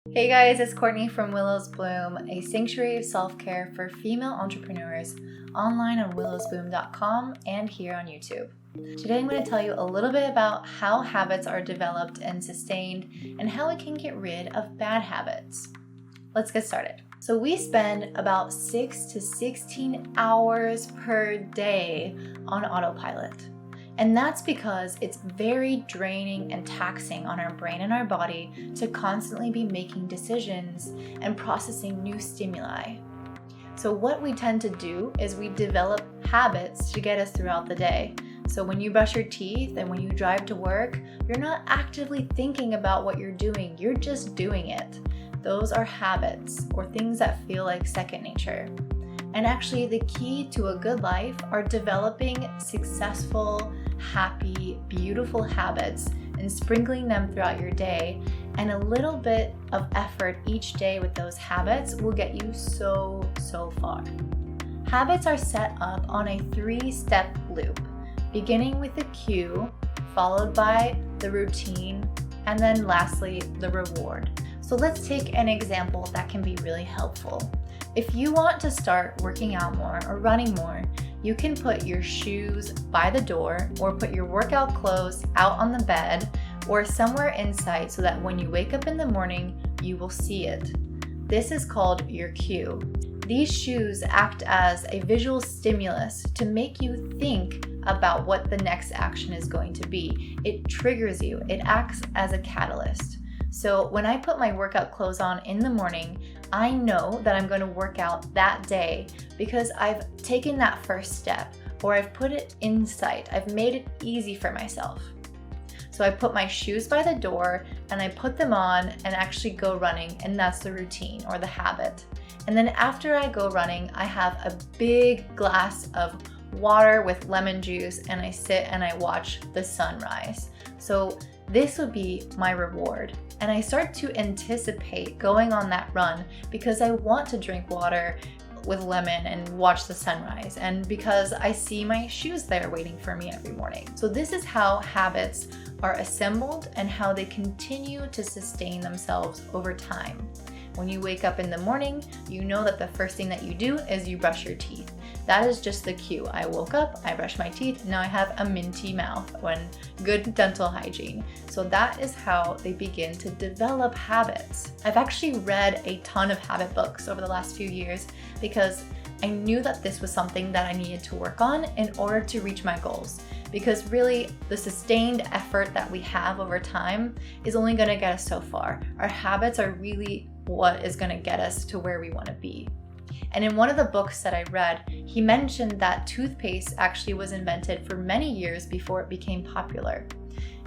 Hey guys, it's Courtney from Willow's Bloom, a sanctuary of self-care for female entrepreneurs, online on willowsbloom.com and here on YouTube. Today I'm going to tell you a little bit about how habits are developed and sustained and how we can get rid of bad habits. Let's get started. So we spend about 6 to 16 hours per day on autopilot. And that's because it's very draining and taxing on our brain and our body to constantly be making decisions and processing new stimuli. So what we tend to do is we develop habits to get us throughout the day. So when you brush your teeth and when you drive to work, you're not actively thinking about what you're doing, you're just doing it. Those are habits or things that feel like second nature. And actually the key to a good life are developing successful, happy, beautiful habits and sprinkling them throughout your day. And a little bit of effort each day with those habits will get you so far. Habits are set up on a 3-step loop, beginning with the cue, followed by the routine, and then lastly, the reward. So let's take an example that can be really helpful. If you want to start working out more or running more, you can put your shoes by the door or put your workout clothes out on the bed or somewhere in sight so that when you wake up in the morning, you will see it. This is called your cue. These shoes act as a visual stimulus to make you think about what the next action is going to be. It triggers you. It acts as a catalyst. So when I put my workout clothes on in the morning, I know that I'm going to work out that day because I've taken that first step or I've put it in sight. I've made it easy for myself. So I put my shoes by the door and I put them on and actually go running, and that's the routine or the habit. And then after I go running, I have a big glass of water with lemon juice and I sit and I watch the sunrise. So this would be my reward. And I start to anticipate going on that run because I want to drink water with lemon and watch the sunrise, and because I see my shoes there waiting for me every morning. So this is how habits are assembled and how they continue to sustain themselves over time. When you wake up in the morning, you know that the first thing that you do is you brush your teeth. That is just the cue. I woke up, I brushed my teeth, now I have a minty mouth and good dental hygiene. So that is how they begin to develop habits. I've actually read a ton of habit books over the last few years because I knew that this was something that I needed to work on in order to reach my goals. Because really, the sustained effort that we have over time is only going to get us so far. Our habits are really what is going to get us to where we want to be. And in one of the books that I read, he mentioned that toothpaste actually was invented for many years before it became popular.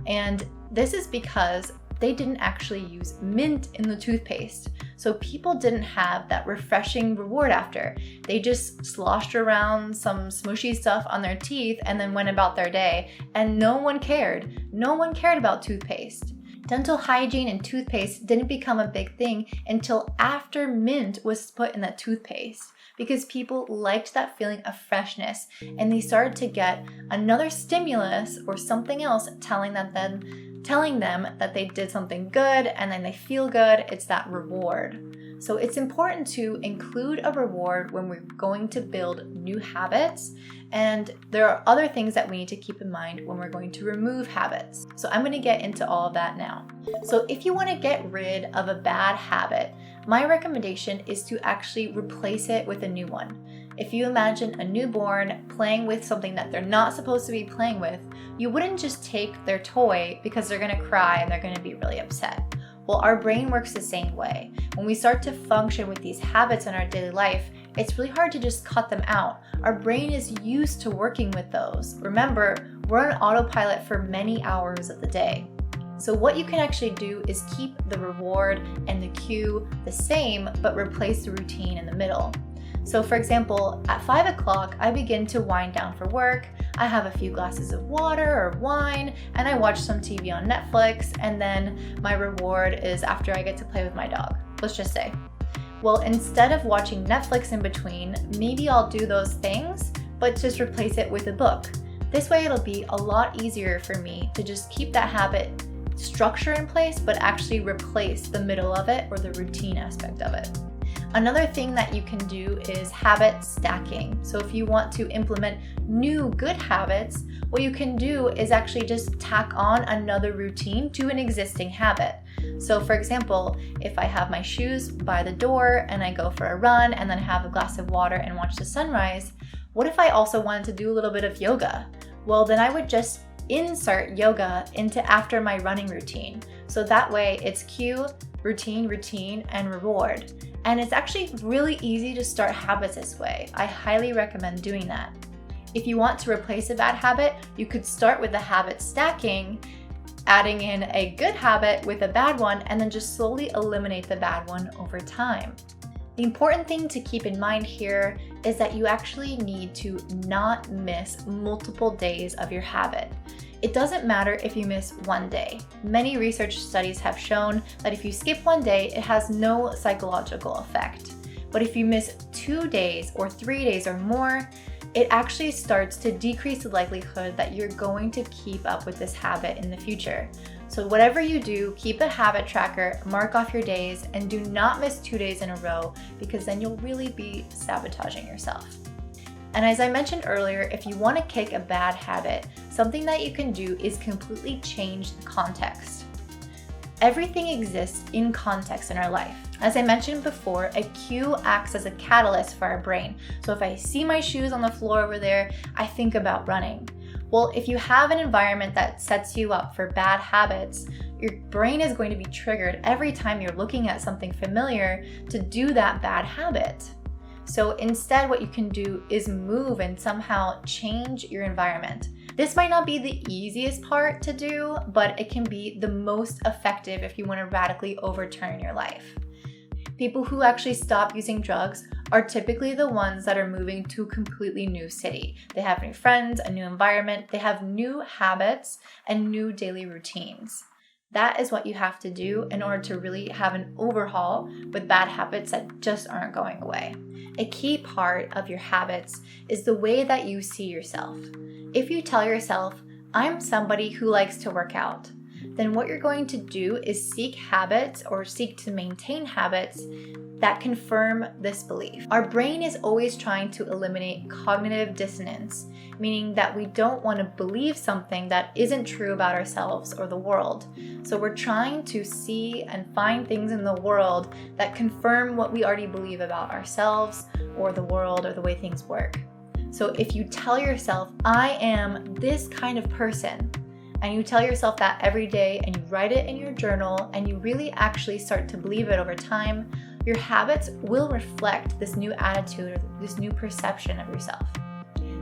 And this is because they didn't actually use mint in the toothpaste. So people didn't have that refreshing reward after. They just sloshed around some smushy stuff on their teeth and then went about their day. And no one cared. No one cared about toothpaste. Dental hygiene and toothpaste didn't become a big thing until after mint was put in that toothpaste, because people liked that feeling of freshness and they started to get another stimulus or something else telling them that they did something good and then they feel good. It's that reward. So it's important to include a reward when we're going to build new habits, and there are other things that we need to keep in mind when we're going to remove habits. So I'm going to get into all of that now. So if you want to get rid of a bad habit, my recommendation is to actually replace it with a new one. If you imagine a newborn playing with something that they're not supposed to be playing with, you wouldn't just take their toy because they're going to cry and they're going to be really upset. Well, our brain works the same way. When we start to function with these habits in our daily life, it's really hard to just cut them out. Our brain is used to working with those. Remember, we're on autopilot for many hours of the day. So what you can actually do is keep the reward and the cue the same, but replace the routine in the middle. So for example, at 5 o'clock, I begin to wind down for work. I have a few glasses of water or wine, and I watch some TV on Netflix, and then my reward is after I get to play with my dog, let's just say. Well, instead of watching Netflix in between, maybe I'll do those things, but just replace it with a book. This way it'll be a lot easier for me to just keep that habit structure in place, but actually replace the middle of it or the routine aspect of it. Another thing that you can do is habit stacking. So if you want to implement new good habits, what you can do is actually just tack on another routine to an existing habit. So for example, if I have my shoes by the door and I go for a run and then have a glass of water and watch the sunrise, what if I also wanted to do a little bit of yoga? Well, then I would just insert yoga into after my running routine. So that way it's cue, routine, and reward. And it's actually really easy to start habits this way. I highly recommend doing that. If you want to replace a bad habit, you could start with the habit stacking, adding in a good habit with a bad one, and then just slowly eliminate the bad one over time. The important thing to keep in mind here is that you actually need to not miss multiple days of your habit. It doesn't matter if you miss one day. Many research studies have shown that if you skip one day, it has no psychological effect. But if you miss 2 days or 3 days or more, it actually starts to decrease the likelihood that you're going to keep up with this habit in the future. So whatever you do, keep a habit tracker, mark off your days, and do not miss 2 days in a row, because then you'll really be sabotaging yourself. And as I mentioned earlier, if you want to kick a bad habit, something that you can do is completely change the context. Everything exists in context in our life. As I mentioned before, a cue acts as a catalyst for our brain. So if I see my shoes on the floor over there, I think about running. Well, if you have an environment that sets you up for bad habits, your brain is going to be triggered every time you're looking at something familiar to do that bad habit. So instead, what you can do is move and somehow change your environment. This might not be the easiest part to do, but it can be the most effective if you want to radically overturn your life. People who actually stop using drugs are typically the ones that are moving to a completely new city. They have new friends, a new environment, they have new habits and new daily routines. That is what you have to do in order to really have an overhaul with bad habits that just aren't going away. A key part of your habits is the way that you see yourself. If you tell yourself, I'm somebody who likes to work out, then what you're going to do is seek habits or seek to maintain habits that confirm this belief. Our brain is always trying to eliminate cognitive dissonance, meaning that we don't want to believe something that isn't true about ourselves or the world. So we're trying to see and find things in the world that confirm what we already believe about ourselves or the world or the way things work. So if you tell yourself, I am this kind of person, and you tell yourself that every day and you write it in your journal and you really actually start to believe it over time, your habits will reflect this new attitude or this new perception of yourself.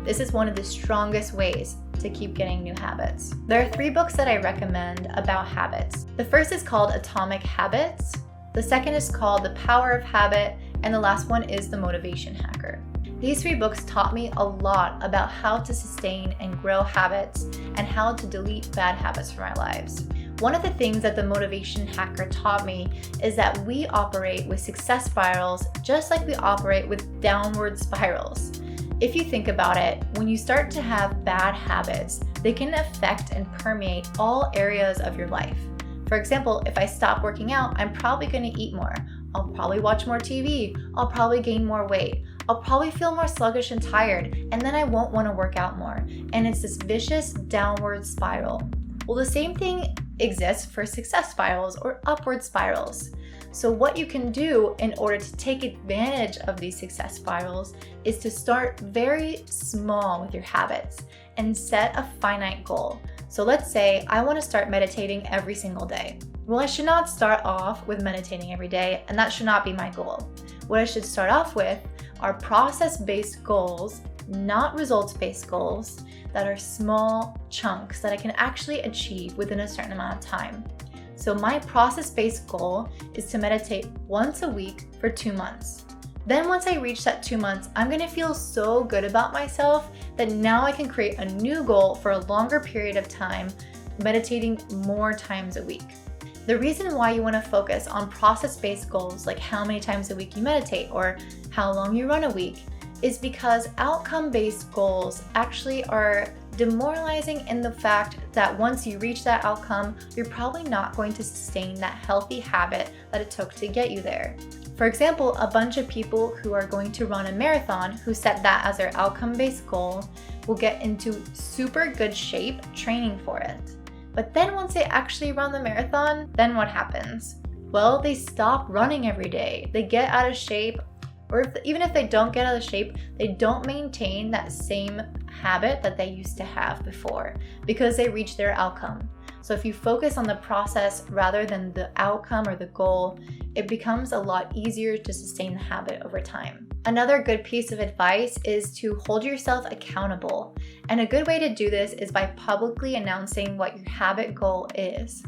This is one of the strongest ways to keep getting new habits. There are 3 books that I recommend about habits. The first is called Atomic Habits, the second is called The Power of Habit, and the last one is The Motivation Hacker. These 3 books taught me a lot about how to sustain and grow habits and how to delete bad habits from our lives. One of the things that the Motivation Hacker taught me is that we operate with success spirals just like we operate with downward spirals. If you think about it, when you start to have bad habits, they can affect and permeate all areas of your life. For example, if I stop working out, I'm probably going to eat more. I'll probably watch more TV. I'll probably gain more weight. I'll probably feel more sluggish and tired, and then I won't want to work out more. And it's this vicious downward spiral. Well, the same thing exists for success spirals or upward spirals. So what you can do in order to take advantage of these success spirals is to start very small with your habits and set a finite goal. So let's say I want to start meditating every single day. Well, I should not start off with meditating every day, and that should not be my goal. What I should start off with are process-based goals, not results-based goals, that are small chunks that I can actually achieve within a certain amount of time. So my process-based goal is to meditate once a week for 2 months. Then once I reach that 2 months, I'm going to feel so good about myself that now I can create a new goal for a longer period of time, meditating more times a week. The reason why you want to focus on process-based goals, like how many times a week you meditate or how long you run a week, is because outcome-based goals actually are demoralizing in the fact that once you reach that outcome, you're probably not going to sustain that healthy habit that it took to get you there. For example, a bunch of people who are going to run a marathon who set that as their outcome-based goal will get into super good shape training for it. But then once they actually run the marathon, then what happens? Well, they stop running every day. They get out of shape, or even if they don't get out of shape, they don't maintain that same habit that they used to have before because they reach their outcome. So if you focus on the process rather than the outcome or the goal, it becomes a lot easier to sustain the habit over time. Another good piece of advice is to hold yourself accountable. And a good way to do this is by publicly announcing what your habit goal is.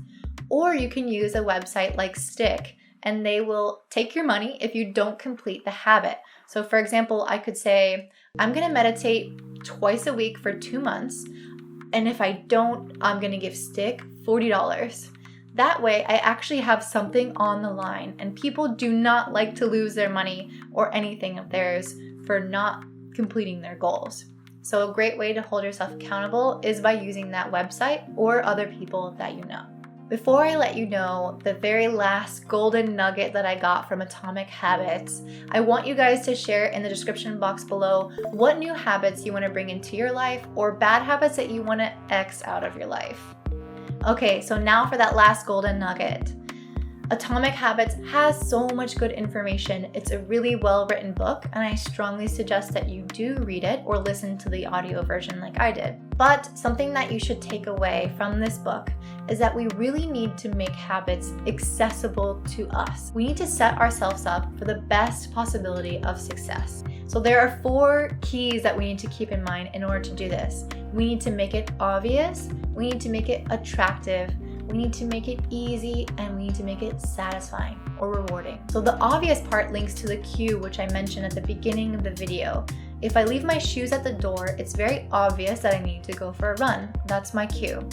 Or you can use a website like Stick, and they will take your money if you don't complete the habit. So for example, I could say, I'm gonna meditate twice a week for 2 months, and if I don't, I'm gonna give Stick $40. That way, I actually have something on the line, and people do not like to lose their money or anything of theirs for not completing their goals. So a great way to hold yourself accountable is by using that website or other people that you know. Before I let you know the very last golden nugget that I got from Atomic Habits, I want you guys to share in the description box below what new habits you want to bring into your life or bad habits that you want to X out of your life. Okay, so now for that last golden nugget. Atomic Habits has so much good information. It's a really well-written book, and I strongly suggest that you do read it or listen to the audio version like I did. But something that you should take away from this book is that we really need to make habits accessible to us. We need to set ourselves up for the best possibility of success. So there are 4 keys that we need to keep in mind in order to do this. We need to make it obvious, we need to make it attractive, we need to make it easy, and we need to make it satisfying or rewarding. So the obvious part links to the cue which I mentioned at the beginning of the video. If I leave my shoes at the door, it's very obvious that I need to go for a run. That's my cue.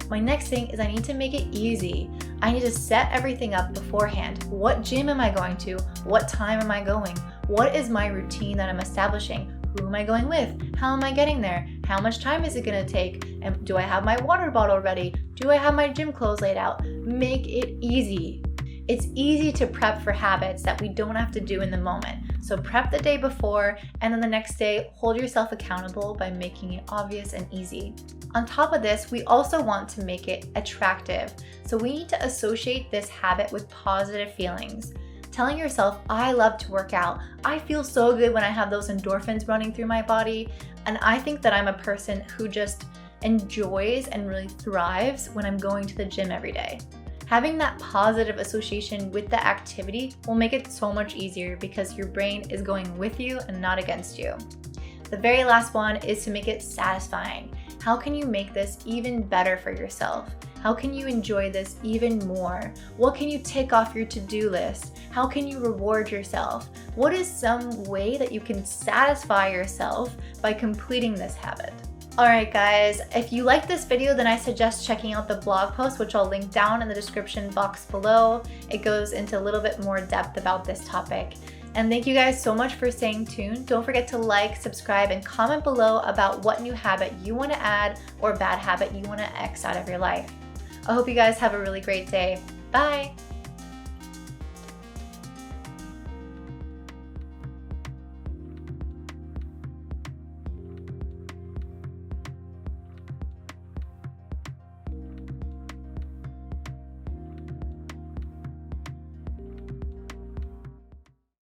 My next thing is I need to make it easy. I need to set everything up beforehand. What gym am I going to? What time am I going? What is my routine that I'm establishing? Who am I going with? How am I getting there? How much time is it gonna take? And do I have my water bottle ready? Do I have my gym clothes laid out? Make it easy. It's easy to prep for habits that we don't have to do in the moment. So prep the day before, and then the next day, hold yourself accountable by making it obvious and easy. On top of this, we also want to make it attractive. So we need to associate this habit with positive feelings. Telling yourself, I love to work out. I feel so good when I have those endorphins running through my body. And I think that I'm a person who just enjoys and really thrives when I'm going to the gym every day. Having that positive association with the activity will make it so much easier because your brain is going with you and not against you. The very last one is to make it satisfying. How can you make this even better for yourself? How can you enjoy this even more? What can you tick off your to-do list? How can you reward yourself? What is some way that you can satisfy yourself by completing this habit? Alright guys, if you like this video, then I suggest checking out the blog post, which I'll link down in the description box below. It goes into a little bit more depth about this topic. And thank you guys so much for staying tuned. Don't forget to like, subscribe, and comment below about what new habit you want to add or bad habit you want to X out of your life. I hope you guys have a really great day. Bye!